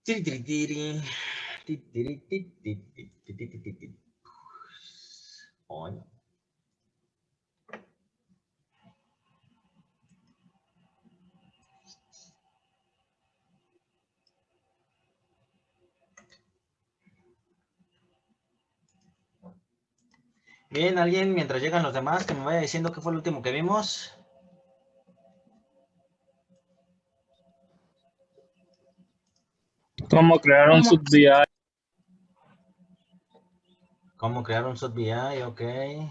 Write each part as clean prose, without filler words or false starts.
Tiri, tiri, tiri. Tiri, tiri, tiri, tiri, tiri, tiri, tiri. Ay. Bien, alguien, mientras llegan los demás, que me vaya diciendo qué fue el último que vimos. ¿Cómo crear un sub-VI? ¿Cómo crear un sub-VI? Ok. ¿Qué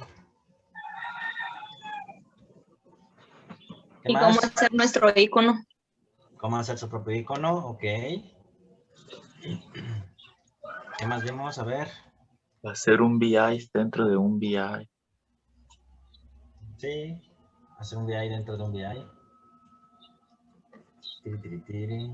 ¿Y más? cómo hacer nuestro icono? ¿Cómo hacer su propio icono? Ok. ¿Qué más vimos? A ver. Hacer un VI dentro de un VI. Sí. Hacer un VI dentro de un VI. Tiri, tiri, tiri.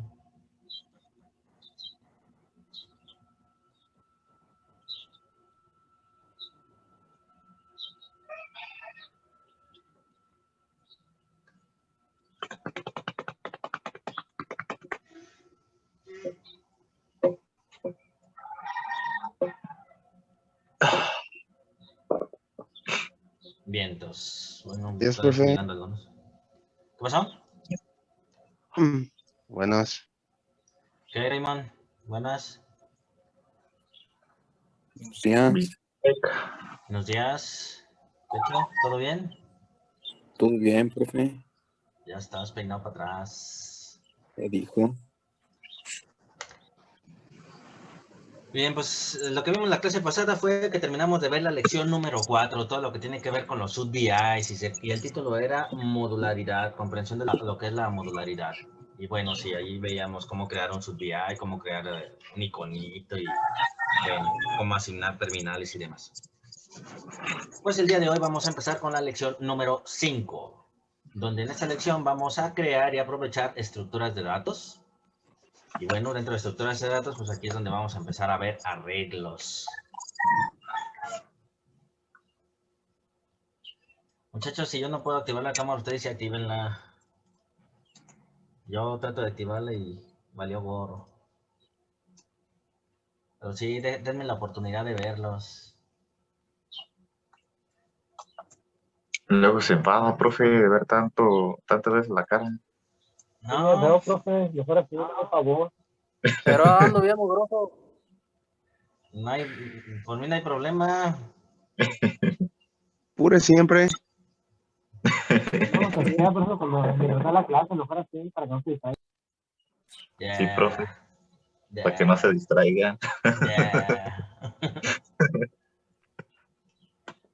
Vientos. Bueno, Yes, todavía están profe. llegando algunos. ¿Qué pasó? Buenas. ¿Qué, Raymond? Buenas. Sí, Buenos días. Pecho, ¿todo bien? todo bien, profe. Ya estás peinado para atrás. ¿Qué dijo? Bien, pues lo que vimos en la clase pasada fue que terminamos de ver la lección número 4, todo lo que tiene que ver con los sub-VIs, y el título era modularidad, comprensión de lo que es la modularidad. Y bueno, sí, ahí veíamos cómo crear un sub-VI, cómo crear un iconito y bueno, cómo asignar terminales y demás. Pues el día de hoy vamos a empezar con la lección número 5, donde en esta lección vamos a crear y aprovechar estructuras de datos. Y bueno, dentro de estructuras de datos, pues aquí es donde vamos a empezar a ver arreglos. Muchachos, si yo no puedo activar la cámara, ustedes sí actívenla. Yo trato de activarla y valió gorro. Pero sí, denme la oportunidad de verlos. Luego se enfada, profe, de ver tantas veces la cara. No, Veo, profe, yo fuera aquí, por favor. Pero ando bien mugroso. no hay, por mí no hay problema. Pure siempre. No, pues sea, profe, cuando regresé a la clase, lo fuera así, para que no se distraiga. Yeah, Sí, profe, yeah, para que no se distraigan. yeah.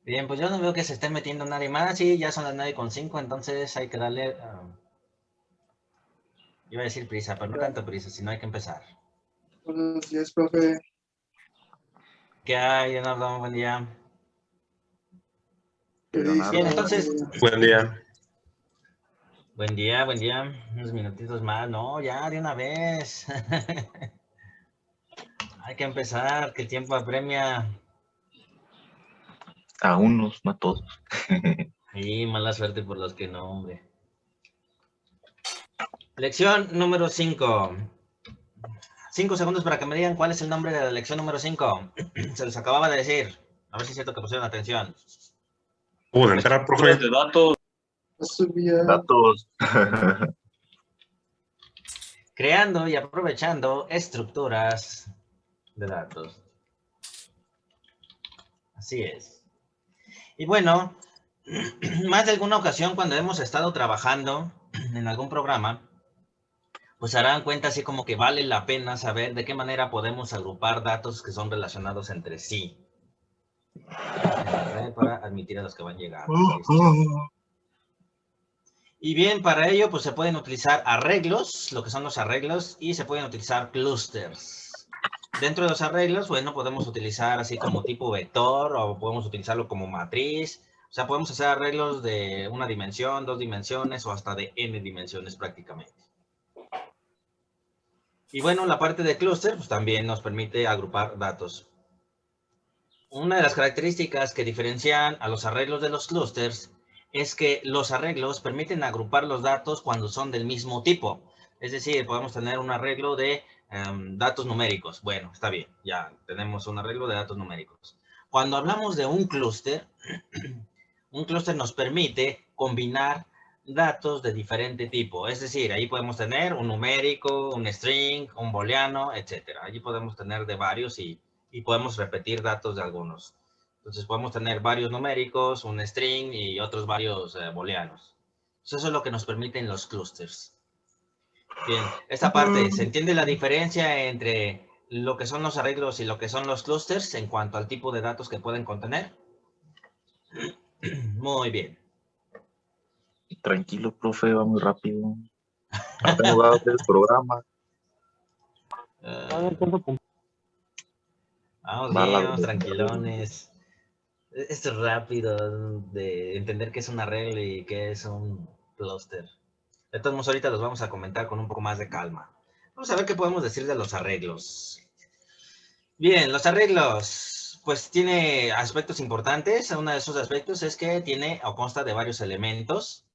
Bien, pues yo no veo que se estén metiendo nadie más. Sí, ya son las 9:05, entonces hay que darle... iba a decir prisa, pero no tanto prisa, sino hay que empezar. Buenos días, profe. ¿Qué hay, Leonardo? Buen día. Leonardo. Bien, entonces... Buen día. Buen día, buen día. Unos minutitos más. No, ya, de una vez. Hay que empezar, que el tiempo apremia. A unos, no a todos. Y mala suerte por los que no, hombre. Lección número 5. 5 segundos para que me digan cuál es el nombre de la lección número 5. Se los acababa de decir. A ver si es cierto que pusieron atención. ¿Puedo entrar, profe? De datos. Datos. Creando y aprovechando estructuras de datos. Así es. Y bueno, más de alguna ocasión cuando hemos estado trabajando en algún programa, pues se darán cuenta así como que vale la pena saber de qué manera podemos agrupar datos que son relacionados entre sí en la red para admitir a los que van llegando. Y bien, para ello pues se pueden utilizar arreglos, lo que son los arreglos, y se pueden utilizar clústeres. Dentro de los arreglos, bueno, podemos utilizar así como tipo vector o podemos utilizarlo como matriz. O sea, podemos hacer arreglos de una dimensión, 2 dimensiones o hasta de n dimensiones prácticamente. Y bueno, la parte de clúster pues también nos permite agrupar datos. Una de las características que diferencian a los arreglos de los clústeres es que los arreglos permiten agrupar los datos cuando son del mismo tipo. Es decir, podemos tener un arreglo de datos numéricos. Bueno, está bien, ya tenemos un arreglo de datos numéricos. Cuando hablamos de un clúster nos permite combinar datos de diferente tipo. Es decir, ahí podemos tener un numérico, un string, un booleano, etcétera. Allí podemos tener de varios y podemos repetir datos de algunos. Entonces podemos tener varios numéricos, un string y otros varios booleanos. Eso es lo que nos permiten los clústeres. Bien, esta parte, ¿se entiende la diferencia entre lo que son los arreglos y lo que son los clústeres en cuanto al tipo de datos que pueden contener? Muy bien. Tranquilo, profe, va muy rápido. Apenas va a hacer el programa. A ver, ¿cuánto pensé? Vamos Va bien, la vamos velocidad. tranquilones. Esto es rápido de entender qué es un arreglo y qué es un clúster. De todos modos, ahorita los vamos a comentar con un poco más de calma. Vamos a ver qué podemos decir de los arreglos. Bien, los arreglos, pues tiene aspectos importantes. Uno de esos aspectos es que tiene o consta de varios elementos.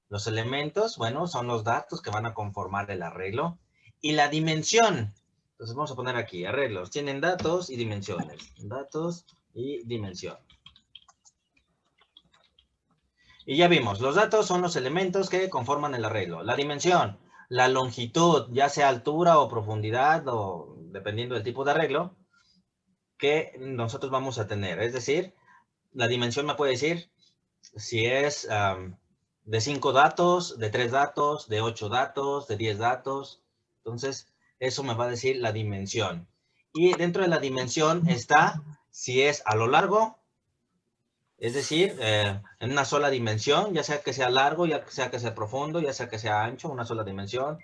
Los elementos, bueno, son los datos que van a conformar el arreglo. Y la dimensión. Entonces vamos a poner aquí, arreglos. Tienen datos y dimensiones. Datos y dimensión. Y ya vimos, los datos son los elementos que conforman el arreglo. La dimensión, la longitud, ya sea altura o profundidad, o dependiendo del tipo de arreglo, que nosotros vamos a tener. Es decir, la dimensión me puede decir si es de 5 datos, de 3 datos, de 8 datos, de 10 datos. Entonces, eso me va a decir la dimensión. Y dentro de la dimensión está si es a lo largo, es decir, en una sola dimensión, ya sea que sea largo, ya sea que sea profundo, ya sea que sea ancho, una sola dimensión.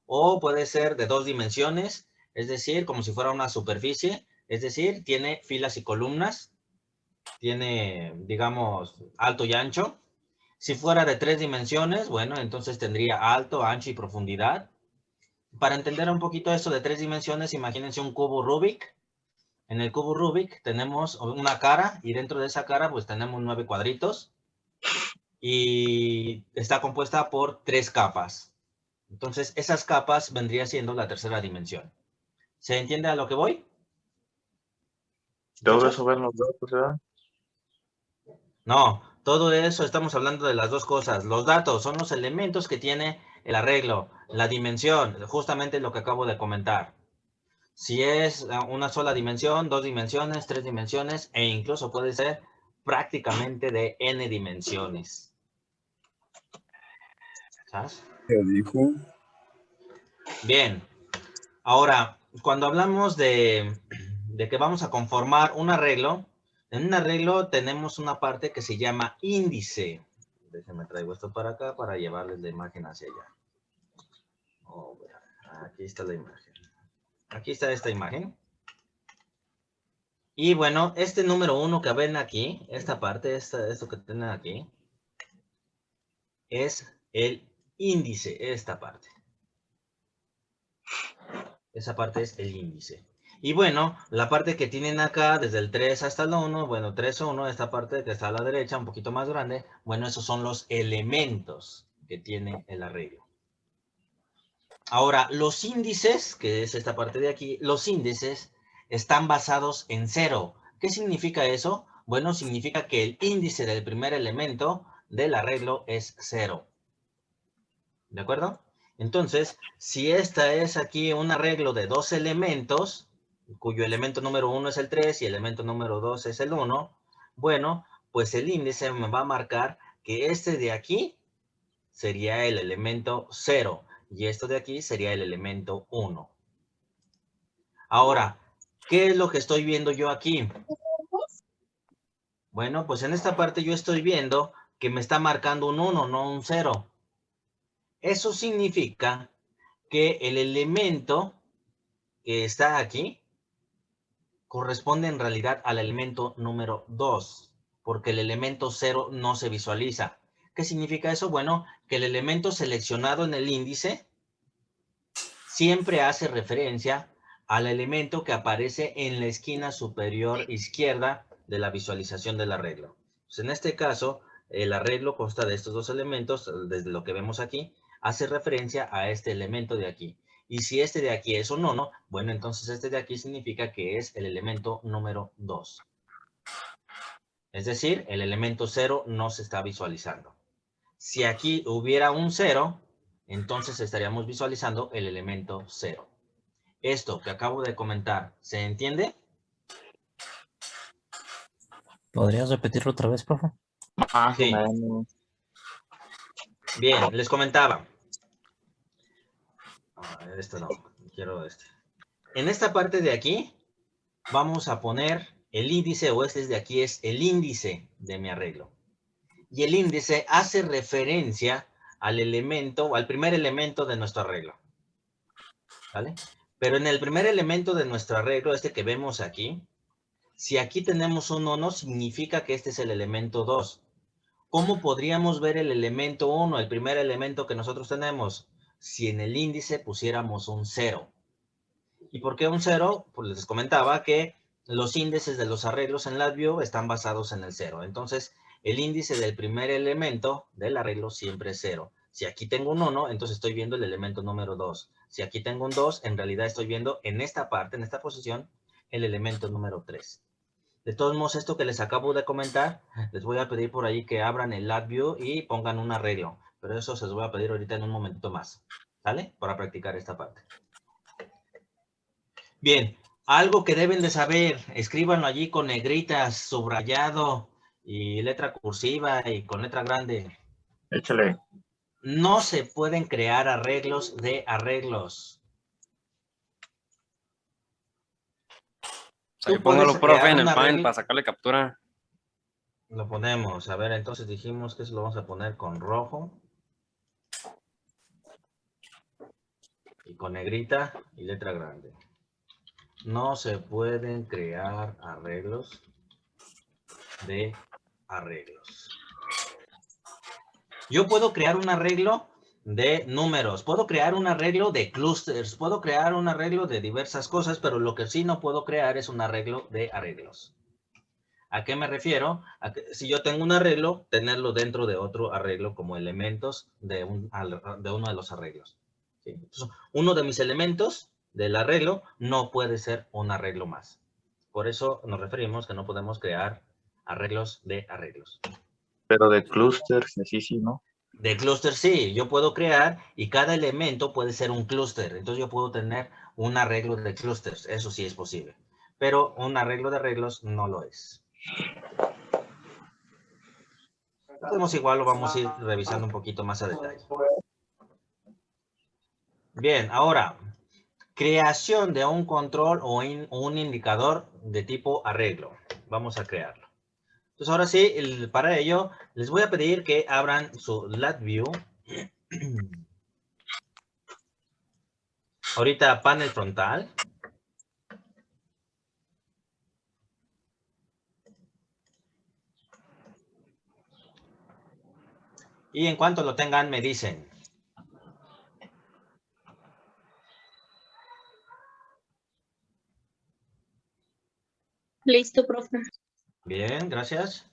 O puede ser de 2 dimensiones, es decir, como si fuera una superficie. Es decir, tiene filas y columnas. Tiene, digamos, alto y ancho. Si fuera de 3 dimensiones, bueno, entonces tendría alto, ancho y profundidad. Para entender un poquito esto de 3 dimensiones, imagínense un cubo Rubik. En el cubo Rubik tenemos una cara y dentro de esa cara pues tenemos 9 cuadritos y está compuesta por 3 capas. Entonces esas capas vendría siendo la tercera dimensión. ¿Se entiende a lo que voy? Todo ¿Muchachos? eso ven los datos, ¿verdad? No, todo eso estamos hablando de las dos cosas. Los datos son los elementos que tiene el arreglo. La dimensión, justamente lo que acabo de comentar. Si es una sola dimensión, 2 dimensiones, 3 dimensiones, e incluso puede ser prácticamente de n dimensiones. ¿Sabes? ¿Qué dijo? Bien. Ahora, cuando hablamos de que vamos a conformar un arreglo, en un arreglo tenemos una parte que se llama índice. Déjenme traigo esto para acá para llevarles la imagen hacia allá. Oh, aquí está la imagen. Aquí está esta imagen. Y bueno, este número 1 que ven aquí, esta parte, esto que tienen aquí, es el índice, esta parte. Esa parte es el índice. Y bueno, la parte que tienen acá, desde el 3 hasta el 1, bueno, 3, 1, esta parte que está a la derecha, un poquito más grande, bueno, esos son los elementos que tiene el arreglo. Ahora, los índices, que es esta parte de aquí, los índices están basados en 0. ¿Qué significa eso? Bueno, significa que el índice del primer elemento del arreglo es 0. ¿De acuerdo? Entonces, si esta es aquí un arreglo de 2 elementos, cuyo elemento número 1 es el 3 y el elemento número 2 es el 1, bueno, pues el índice me va a marcar que este de aquí sería el elemento 0 y esto de aquí sería el elemento 1. Ahora, ¿qué es lo que estoy viendo yo aquí? Bueno, pues en esta parte yo estoy viendo que me está marcando un 1, no un 0. Eso significa que el elemento que está aquí corresponde en realidad al elemento número 2, porque el elemento 0 no se visualiza. ¿Qué significa eso? Bueno, que el elemento seleccionado en el índice siempre hace referencia al elemento que aparece en la esquina superior izquierda de la visualización del arreglo. Pues en este caso, el arreglo consta de estos dos elementos, desde lo que vemos aquí, hace referencia a este elemento de aquí. Y si este de aquí es un 1, bueno, entonces este de aquí significa que es el elemento número 2. Es decir, el elemento 0 no se está visualizando. Si aquí hubiera un 0, entonces estaríamos visualizando el elemento 0. Esto que acabo de comentar, ¿se entiende? ¿Podrías repetirlo otra vez, profe? Más Sí. o menos. Bien, les comentaba. Esto no, quiero este. En esta parte de aquí, vamos a poner el índice, o este de aquí es el índice de mi arreglo. Y el índice hace referencia al elemento, o al primer elemento de nuestro arreglo. ¿Vale? Pero en el primer elemento de nuestro arreglo, este que vemos aquí, si aquí tenemos un 1, significa que este es el elemento 2. ¿Cómo podríamos ver el elemento 1, el primer elemento que nosotros tenemos? Si en el índice pusiéramos un 0. ¿Y por qué un 0? Pues les comentaba que los índices de los arreglos en LabVIEW están basados en el 0. Entonces, el índice del primer elemento del arreglo siempre es 0. Si aquí tengo un 1, entonces estoy viendo el elemento número 2. Si aquí tengo un 2, en realidad estoy viendo en esta parte, en esta posición, el elemento número 3. De todos modos, esto que les acabo de comentar, les voy a pedir por ahí que abran el LabVIEW y pongan un arreglo. Pero eso se los voy a pedir ahorita en un momentito más. ¿Sale? Para practicar esta parte. Bien, algo que deben de saber, escríbanlo allí con negritas, subrayado y letra cursiva y con letra grande. Échale. No se pueden crear arreglos de arreglos. Ahí Tú póngalo, puedes profe, crear en un el Paint arreglo. para sacarle captura. Lo ponemos, a ver, entonces dijimos que eso lo vamos a poner con rojo. Y con negrita y letra grande. No se pueden crear arreglos de arreglos. Yo puedo crear un arreglo de números, puedo crear un arreglo de clusters, puedo crear un arreglo de diversas cosas, pero lo que sí no puedo crear es un arreglo de arreglos. ¿A qué me refiero? A que si yo tengo un arreglo, tenerlo dentro de otro arreglo como elementos de uno de los arreglos. ¿Sí? Entonces, uno de mis elementos del arreglo no puede ser un arreglo más. Por eso nos referimos que no podemos crear arreglos de arreglos. Pero de clusters, sí, ¿no? De clúster sí, yo puedo crear y cada elemento puede ser un clúster. Entonces yo puedo tener un arreglo de clústeres, eso sí es posible. Pero un arreglo de arreglos no lo es. Podemos igual lo vamos a ir revisando un poquito más a detalle. Bien, ahora, creación de un control o un indicador de tipo arreglo. Vamos a crearlo. Entonces ahora sí, para ello, les voy a pedir que abran su LabVIEW. Ahorita panel frontal. Y en cuanto lo tengan, me dicen. Listo, profe. Bien, gracias.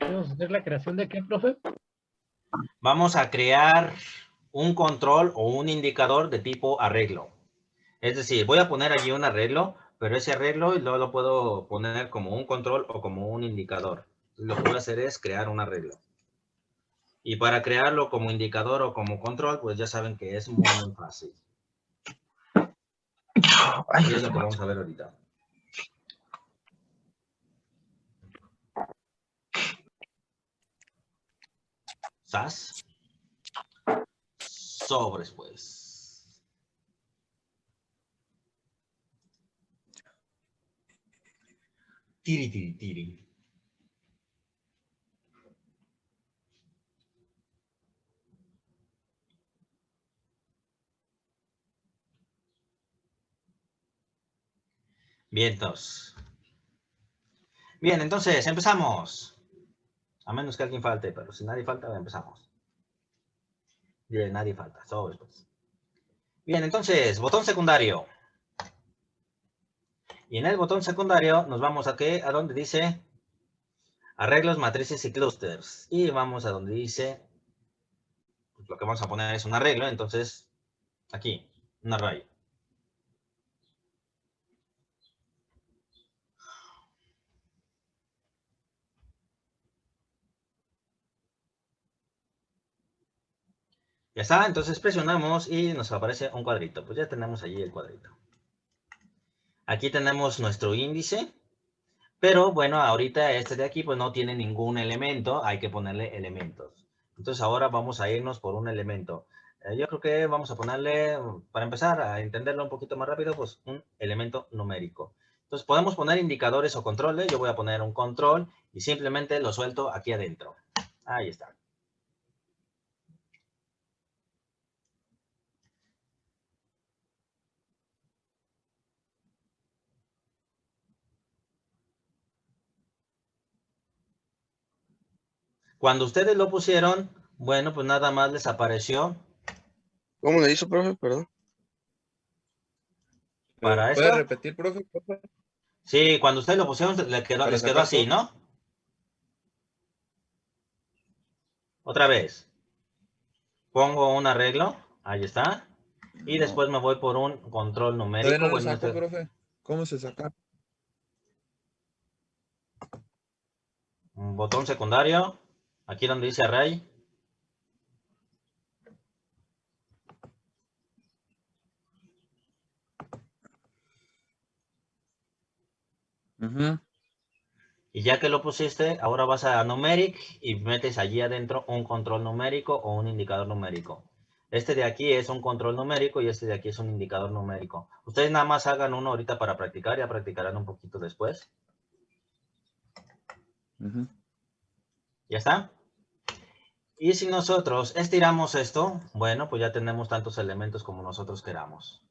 ¿Vamos a hacer la creación de qué, profe? Vamos a crear un control o un indicador de tipo arreglo. Es decir, voy a poner allí un arreglo, pero ese arreglo luego lo puedo poner como un control o como un indicador. Lo que voy a hacer es crear un arreglo. Y para crearlo como indicador o como control, pues ya saben que es muy fácil. Ay, Y es lo que vamos a ver ahorita. ¿Sas? Sobres, pues. Tiri, tiri, tiri. Vientos. Bien, entonces empezamos. A menos que alguien falte, pero si nadie falta, empezamos. Bien, nadie falta. Sobres, pues. Bien, entonces, botón secundario. Y en el botón secundario nos vamos a ¿qué? A donde dice arreglos, matrices y clusters. Y vamos a donde dice lo que vamos a poner es un arreglo, entonces aquí, un array. Ya está, entonces presionamos y nos aparece un cuadrito. Pues ya tenemos allí el cuadrito. Aquí tenemos nuestro índice, pero bueno, ahorita este de aquí pues no tiene ningún elemento, hay que ponerle elementos. Entonces ahora vamos a irnos por un elemento. Yo creo que vamos a ponerle, para empezar a entenderlo un poquito más rápido, pues un elemento numérico. Entonces podemos poner indicadores o controles. Yo voy a poner un control y simplemente lo suelto aquí adentro. Ahí está. Cuando ustedes lo pusieron, bueno, pues nada más les apareció ¿Cómo le hizo, profe? Perdón. para ¿Puede esto. repetir, profe? Sí, cuando ustedes lo pusieron les quedó sacar así, todo. ¿no? Otra vez. Pongo un arreglo, ahí está. Y No. después me voy por un control Todavía numérico. no lo Bueno, sacó, profe. ¿Cómo se saca? un botón secundario, aquí donde dice array. Y ya que lo pusiste, ahora vas a numeric y metes allí adentro un control numérico o un indicador numérico. Este de aquí es un control numérico y este de aquí es un indicador numérico. Ustedes nada más hagan uno ahorita para practicar, ya practicarán un poquito después. ¿Ya está? Y si nosotros estiramos esto, bueno, pues ya tenemos tantos elementos como nosotros queramos.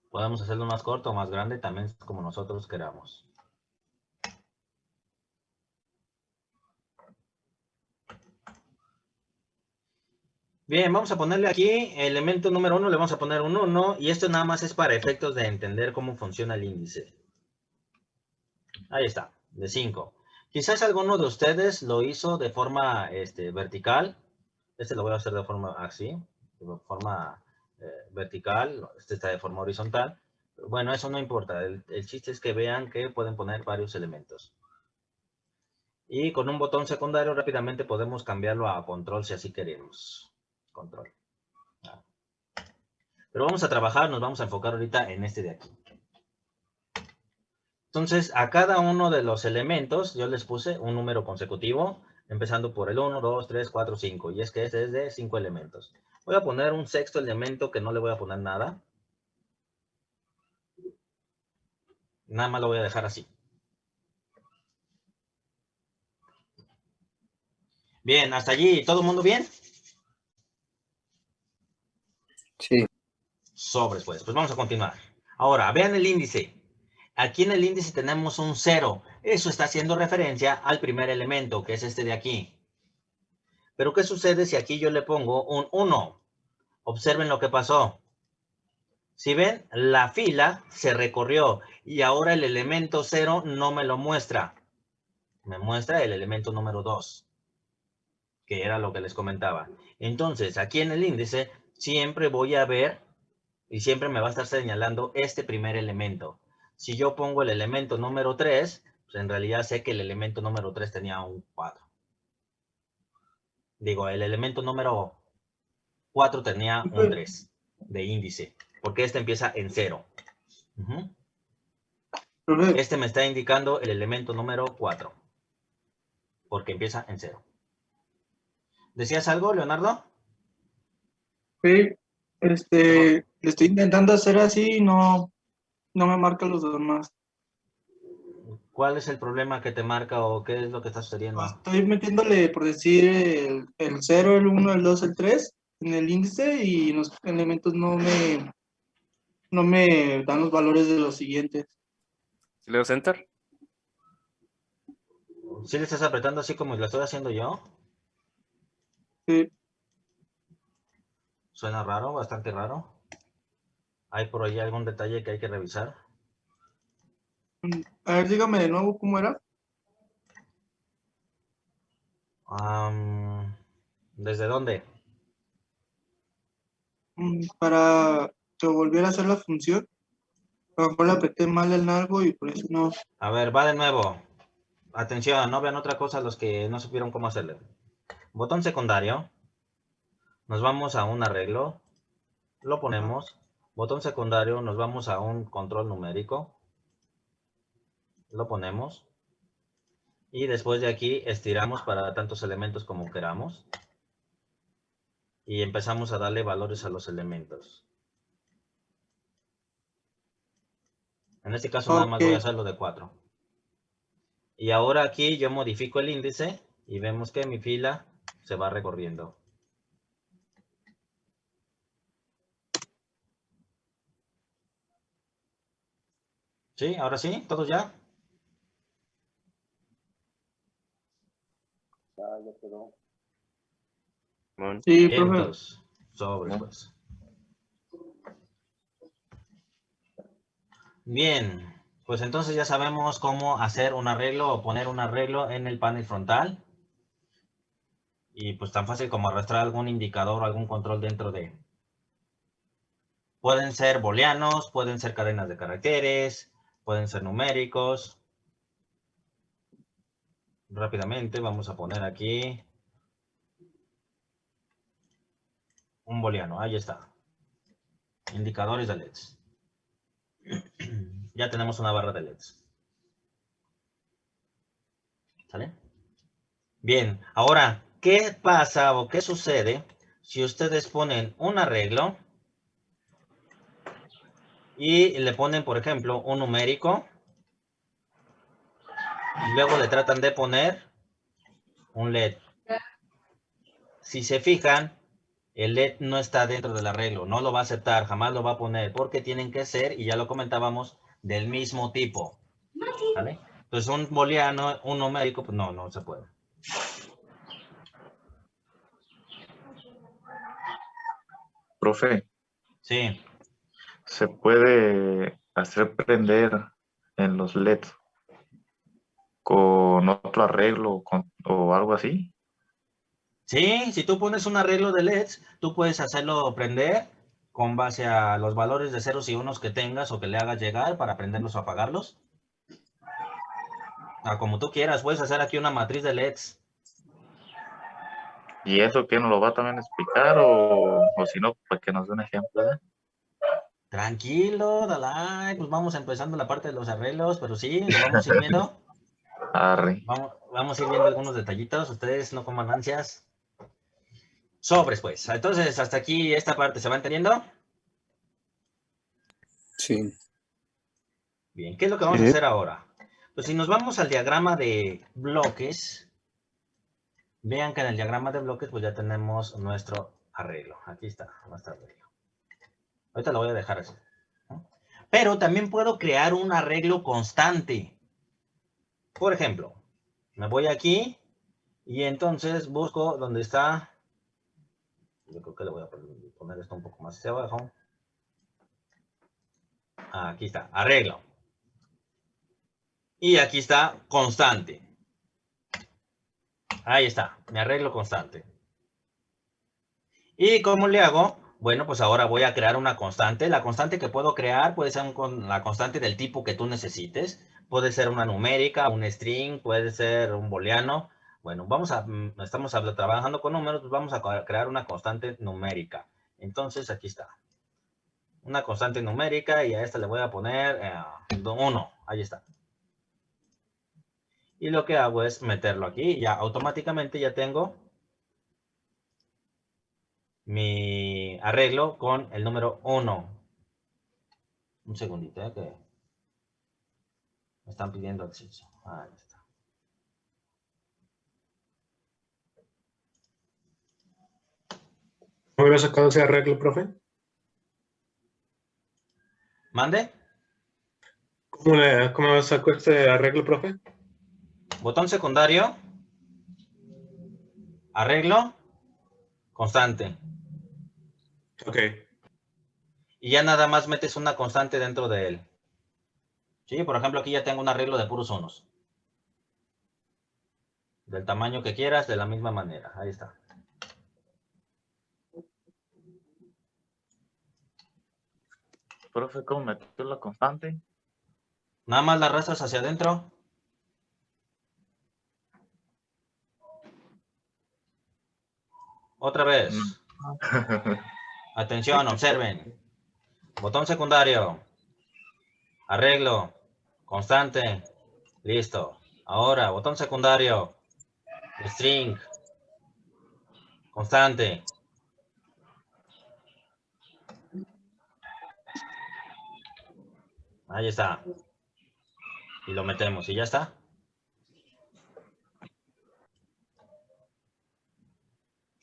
Podemos hacerlo más corto o más grande, también como nosotros queramos. Bien, vamos a ponerle aquí, elemento número 1, le vamos a poner un 1, y esto nada más es para efectos de entender cómo funciona el índice. Ahí está, de 5. Quizás alguno de ustedes lo hizo de forma vertical. Este lo voy a hacer de forma así, de forma vertical, este está de forma horizontal. Bueno, eso no importa, el chiste es que vean que pueden poner varios elementos. Y con un botón secundario rápidamente podemos cambiarlo a control si así queremos. Control. Pero vamos a trabajar, nos vamos a enfocar ahorita en este de aquí. Entonces, a cada uno de los elementos yo les puse un número consecutivo, empezando por el 1, 2, 3, 4, 5. Y es que este es de 5 elementos. Voy a poner un sexto elemento que no le voy a poner nada. Nada más lo voy a dejar así. Bien, hasta allí, ¿todo el mundo bien? Sí. Sobres, pues vamos a continuar. Ahora, vean el índice. Aquí en el índice tenemos un 0. Eso está haciendo referencia al primer elemento, que es este de aquí. Pero, ¿qué sucede si aquí yo le pongo un 1? Observen lo que pasó. Si ven, la fila se recorrió y ahora el elemento 0 no me lo muestra. Me muestra el elemento número 2, que era lo que les comentaba. Entonces, aquí en el índice siempre voy a ver y siempre me va a estar señalando este primer elemento. Si yo pongo el elemento número 3, pues en realidad sé que el elemento número 3 tenía un 4. Digo, el elemento número 4 tenía un 3 de índice, porque este empieza en 0. Este me está indicando el elemento número 4, porque empieza en 0. ¿Decías algo, Leonardo? Sí, le estoy intentando hacer así y no me marca los demás. ¿Cuál es el problema que te marca o qué es lo que está sucediendo? Estoy metiéndole, por decir, el 0, el 1, el 2, el 3 en el índice y los elementos no me dan los valores de los siguientes. ¿Si le doy enter? ¿Sí le estás apretando así como lo estoy haciendo yo? Sí. Suena raro, bastante raro. ¿Hay por ahí algún detalle que hay que revisar? A ver, dígame de nuevo cómo era. ¿Desde dónde? Para que volviera a hacer la función. A lo mejor le apreté mal el largo y por eso no. A ver, va de nuevo. Atención, no vean otra cosa los que no supieron cómo hacerle. Botón secundario. Nos vamos a un arreglo. Lo ponemos. Botón secundario, nos vamos a un control numérico. Lo ponemos. Y después de aquí estiramos para tantos elementos como queramos. Y empezamos a darle valores a los elementos. En este caso nada más voy a hacerlo de 4. Y ahora aquí yo modifico el índice y vemos que mi fila se va recorriendo. ¿Sí? ¿Ahora sí? ¿Todos ya? Bueno, Sí, profe. Entonces, sobre pues. Bien, pues entonces ya sabemos cómo hacer un arreglo o poner un arreglo en el panel frontal. Y pues tan fácil como arrastrar algún indicador o algún control dentro de. Pueden ser booleanos, pueden ser cadenas de caracteres, pueden ser numéricos. Rápidamente vamos a poner aquí un booleano, ahí está. Indicadores de LEDs. Ya tenemos una barra de LEDs. ¿Sale? Bien, ahora, ¿qué pasa o qué sucede si ustedes ponen un arreglo y le ponen, por ejemplo, un numérico y luego le tratan de poner un LED? Si se fijan, el LED no está dentro del arreglo, no lo va a aceptar, jamás lo va a poner, porque tienen que ser, y ya lo comentábamos, del mismo tipo. ¿Vale? Entonces un booleano, un numérico, pues no se puede. Profe, Sí. ¿se puede hacer prender en los LEDs con otro arreglo o algo así? Sí, si tú pones un arreglo de LEDs, tú puedes hacerlo prender con base a los valores de ceros y unos que tengas o que le hagas llegar para prenderlos o apagarlos. Como tú quieras, puedes hacer aquí una matriz de LEDs. ¿Y eso qué nos lo va a también explicar o si no, pues que nos dé un ejemplo? Tranquilo, Dalai, pues vamos empezando la parte de los arreglos, pero sí, lo vamos a ir viendo. Arre. Vamos a ir viendo algunos detallitos, ustedes no coman ansias. Sobres, pues. Entonces, hasta aquí esta parte, ¿se va entendiendo? Sí. Bien, ¿qué es lo que vamos a hacer ahora? Pues si nos vamos al diagrama de bloques, vean que en el diagrama de bloques pues ya tenemos nuestro arreglo. Aquí está nuestro arreglo. Ahorita lo voy a dejar así. Pero también puedo crear un arreglo constante. Por ejemplo, me voy aquí y entonces busco donde está. Yo creo que le voy a poner esto un poco más hacia abajo. Aquí está, arreglo. Y aquí está, constante. Ahí está, mi arreglo constante. ¿Y cómo le hago? Bueno, pues ahora voy a crear una constante. La constante que puedo crear puede ser la constante del tipo que tú necesites. Puede ser una numérica, un string, puede ser un booleano. Bueno, estamos trabajando con números, pues vamos a crear una constante numérica. Entonces, aquí está. Una constante numérica y a esta le voy a poner 1. Ahí está. Y lo que hago es meterlo aquí y ya automáticamente ya tengo mi arreglo con el número 1. Un segundito, que me están pidiendo acceso. Ahí está. ¿Cómo había sacado ese arreglo, profe? ¿Mande? ¿Cómo sacó este arreglo, profe? Botón secundario. Arreglo. Constante. Ok. Y ya nada más metes una constante dentro de él. Sí, por ejemplo, aquí ya tengo un arreglo de puros unos. Del tamaño que quieras, de la misma manera. Ahí está. Profe, ¿cómo metió la constante? Nada más la arrastras hacia adentro. Otra vez. Atención, observen. Botón secundario. Arreglo. Constante. Listo. Ahora, botón secundario. String. Constante. Ahí está. Y lo metemos y ya está.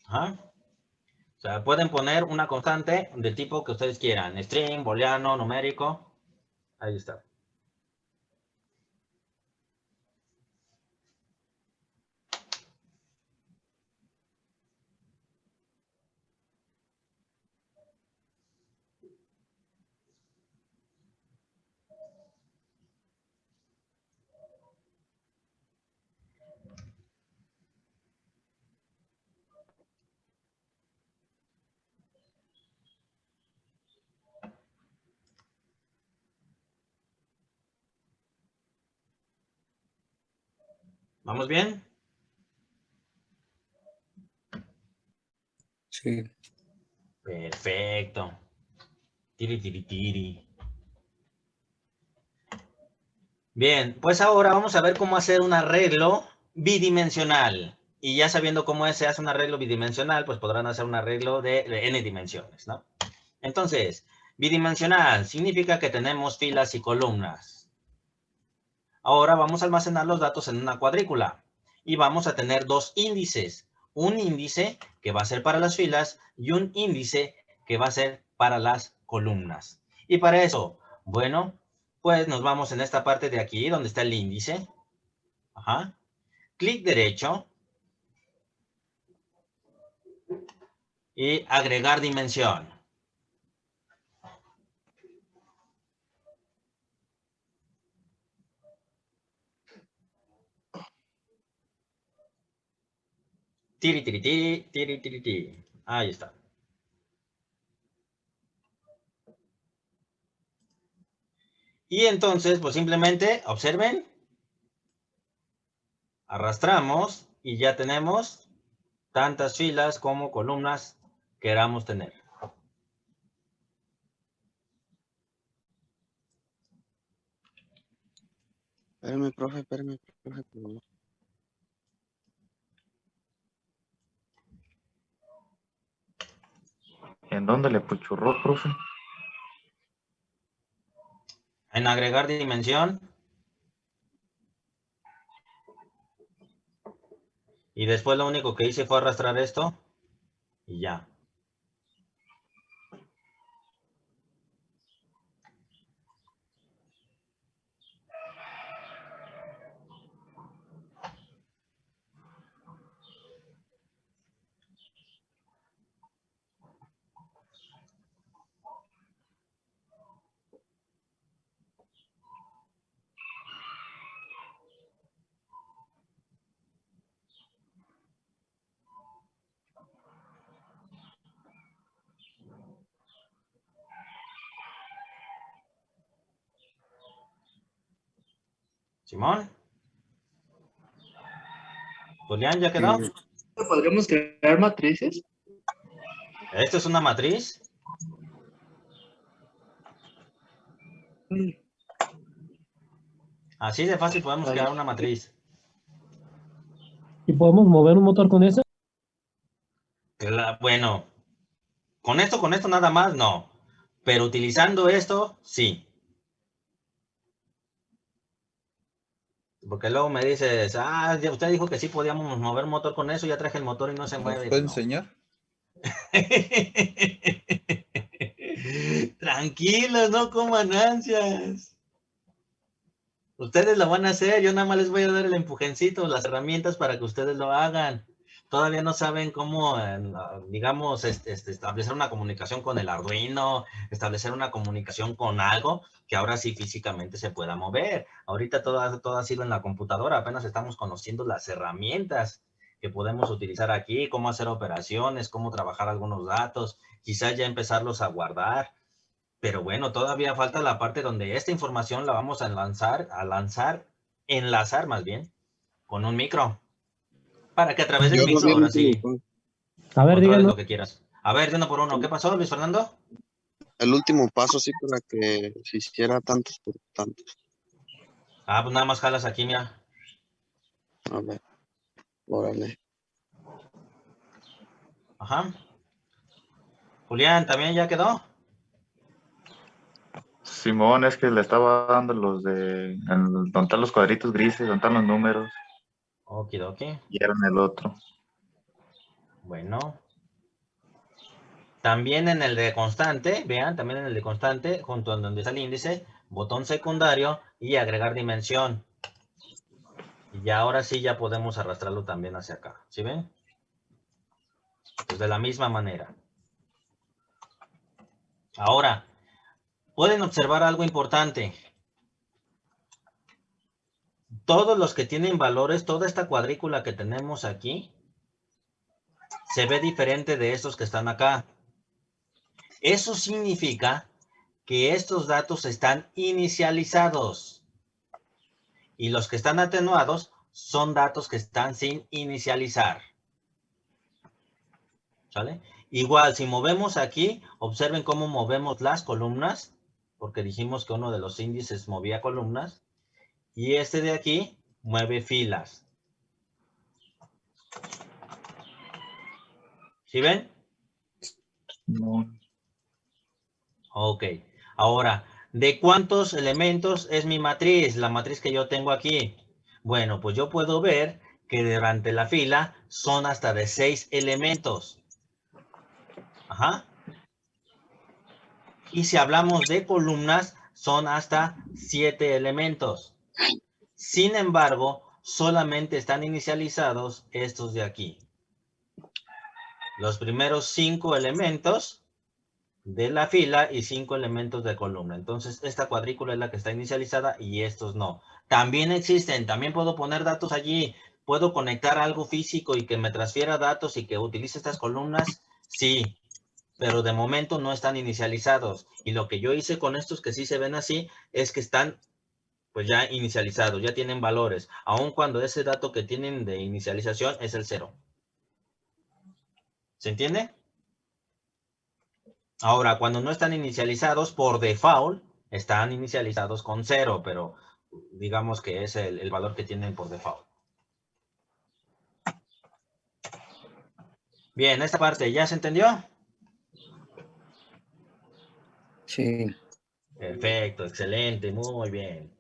Ajá. O sea, pueden poner una constante del tipo que ustedes quieran. String, booleano, numérico. Ahí está. ¿Vamos bien? Sí. Perfecto. Tiri, tiri, tiri. Bien, pues ahora vamos a ver cómo hacer un arreglo bidimensional. Y ya sabiendo cómo se hace un arreglo bidimensional, pues podrán hacer un arreglo de n dimensiones, ¿no? Entonces, bidimensional significa que tenemos filas y columnas. Ahora vamos a almacenar los datos en una cuadrícula. Y vamos a tener dos índices. Un índice que va a ser para las filas y un índice que va a ser para las columnas. Y para eso, bueno, pues nos vamos en esta parte de aquí, donde está el índice. Ajá. Clic derecho. Y agregar dimensión. Tiri, tiri, tiri, tiri, tiri, tiri. Ahí está. Y entonces, pues simplemente, observen. Arrastramos y ya tenemos tantas filas como columnas queramos tener. Espérame, profe, espérame, profe. Por favor. ¿En dónde le puchurró, profe? En agregar dimensión. Y después lo único que hice fue arrastrar esto. Y ya. Simón. Julián, ¿ya quedó? Sí. ¿Podríamos crear matrices? Esto es una matriz. Así de fácil podemos crear una matriz. ¿Y podemos mover un motor con eso? Bueno, con esto nada más, no. Pero utilizando esto, sí. Porque luego me dices, ah, usted dijo que sí podíamos mover motor con eso, ya traje el motor y no se ¿Nos mueve. puede No. enseñar? Tranquilos, no coman ansias. Ustedes lo van a hacer, yo nada más les voy a dar el empujoncito, las herramientas para que ustedes lo hagan. todavía no saben cómo, digamos, establecer una comunicación con el Arduino, establecer una comunicación con algo que ahora sí físicamente se pueda mover. Ahorita todo ha sido en la computadora, apenas estamos conociendo las herramientas que podemos utilizar aquí, cómo hacer operaciones, cómo trabajar algunos datos, quizás ya empezarlos a guardar. Pero bueno, todavía falta la parte donde esta información la vamos a enlazar más bien, con un micro. Para que a través del Yo no micro, vi el ahora último sí, paso. A ver, controles díganos. lo que quieras. A ver, de uno por uno. ¿Qué pasó, Luis Fernando? El último paso, sí, para que se hiciera tantos por tantos. Ah, pues nada más jalas aquí, mira. A ver, órale. Ajá. Julián, ¿también ya quedó? Simón, es que le estaba dando los de, donde están los cuadritos grises, donde están los números, Okidoki. y eran el otro. Bueno. También en el de constante, vean, también en el de constante, junto a donde está el índice, botón secundario y agregar dimensión. Y ya ahora sí ya podemos arrastrarlo también hacia acá. ¿Sí ven? Pues de la misma manera. Ahora, pueden observar algo importante. Todos los que tienen valores, toda esta cuadrícula que tenemos aquí, se ve diferente de estos que están acá. Eso significa que estos datos están inicializados. Y los que están atenuados son datos que están sin inicializar. ¿Sale? Igual, si movemos aquí, observen cómo movemos las columnas, porque dijimos que uno de los índices movía columnas, y este de aquí mueve filas. ¿Sí ven? No. Ok. Ahora, ¿de cuántos elementos es mi matriz? La matriz que yo tengo aquí. Bueno, pues yo puedo ver que durante la fila son hasta de 6 elementos. Ajá. Y si hablamos de columnas, son hasta 7 elementos. Sin embargo, solamente están inicializados estos de aquí. Los primeros 5 elementos de la fila y 5 elementos de columna. Entonces, esta cuadrícula es la que está inicializada y estos no. También existen, también puedo poner datos allí. ¿Puedo conectar algo físico y que me transfiera datos y que utilice estas columnas? Sí, pero de momento no están inicializados. Y lo que yo hice con estos que sí se ven así es que están pues ya inicializados, ya tienen valores, aun cuando ese dato que tienen de inicialización es el 0. ¿Se entiende? Ahora, cuando no están inicializados, por default, están inicializados con 0, pero digamos que es el valor que tienen por default. Bien, esta parte, ¿ya se entendió? Sí. Perfecto, excelente, muy bien.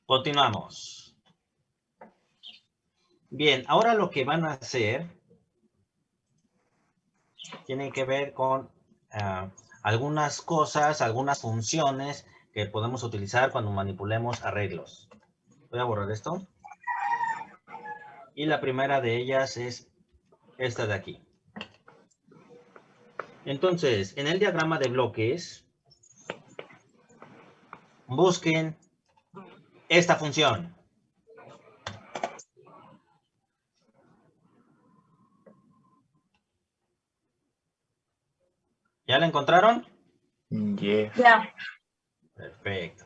Continuamos. Bien, ahora lo que van a hacer tiene que ver con algunas cosas, algunas funciones que podemos utilizar cuando manipulemos arreglos. Voy a borrar esto. Y la primera de ellas es esta de aquí. Entonces, en el diagrama de bloques, busquen esta función. ¿Ya la encontraron? Yes. Perfecto.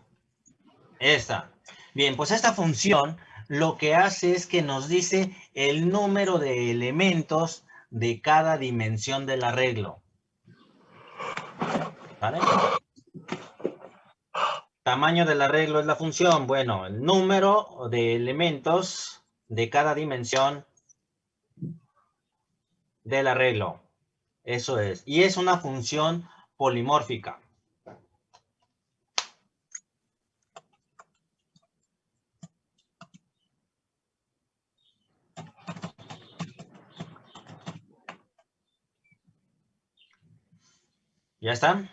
Esta. Bien, pues esta función lo que hace es que nos dice el número de elementos de cada dimensión del arreglo. ¿Vale? Tamaño del arreglo es la función. Bueno, el número de elementos de cada dimensión del arreglo. Eso es. Y es una función polimórfica. ¿Ya están?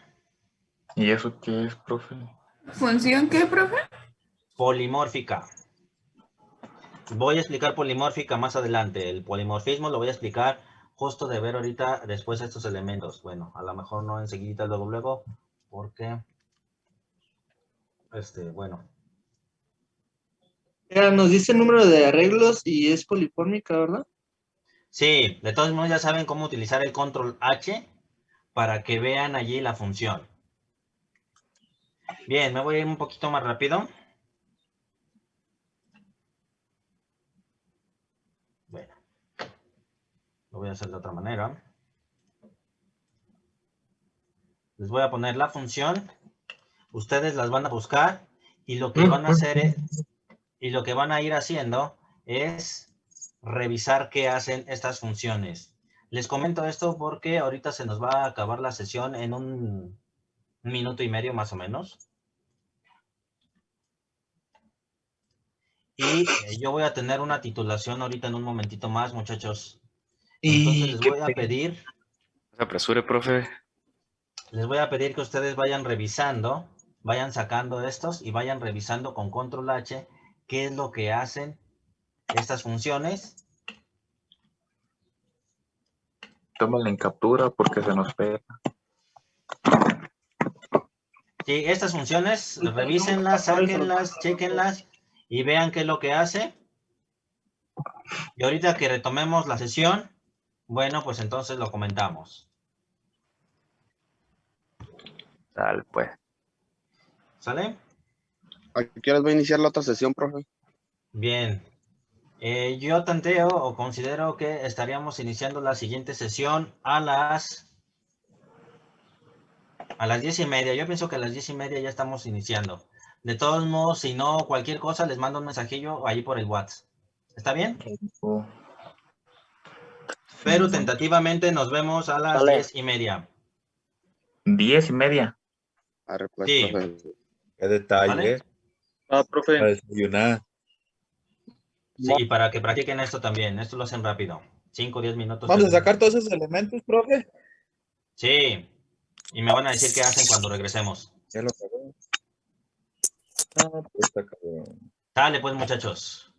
¿Y eso qué es, profe? ¿Función qué, profe? Polimórfica. Voy a explicar polimórfica más adelante. El polimorfismo lo voy a explicar justo de ver ahorita después estos elementos. Bueno, a lo mejor no enseguida luego, porque, bueno. Ya nos dice el número de arreglos y es polifórmica, ¿verdad? Sí, de todos modos ya saben cómo utilizar el control H para que vean allí la función. Bien, me voy a ir un poquito más rápido. Bueno, lo voy a hacer de otra manera. Les voy a poner la función. Ustedes las van a buscar y lo que van a hacer y lo que van a ir haciendo es revisar qué hacen estas funciones. Les comento esto porque ahorita se nos va a acabar la sesión en un minuto y medio más o menos. Y yo voy a tener una titulación ahorita en un momentito más, muchachos. Entonces les voy a pedir... No se apresure, profe. Les voy a pedir que ustedes vayan revisando, vayan sacando estos y vayan revisando con control H qué es lo que hacen estas funciones. Tómala en captura porque se nos pega. Sí, estas funciones, revísenlas, sáquenlas, chequenlas y vean qué es lo que hace. Y ahorita que retomemos la sesión, bueno, pues entonces lo comentamos. Tal, pues. ¿Sale? ¿A qué horas va a iniciar la otra sesión, profe? Bien. Yo tanteo o considero que estaríamos iniciando la siguiente sesión a las 10:30. Yo pienso que a las 10:30 ya estamos iniciando. De todos modos, si no, cualquier cosa, les mando un mensajillo ahí por el WhatsApp. ¿Está bien? Pero tentativamente nos vemos a las 10:30. 10:30. Arre, pues, Sí. profe. Qué detalle, ¿Vale? Profe. para desayunar. Sí, para que practiquen esto también. Esto lo hacen rápido. 5 o 10 minutos. ¿Vamos a sacar todos esos elementos, profe? Sí. Y me van a decir qué hacen cuando regresemos. Ya lo acabé. Ah, pues está cabrón. Dale, pues, muchachos.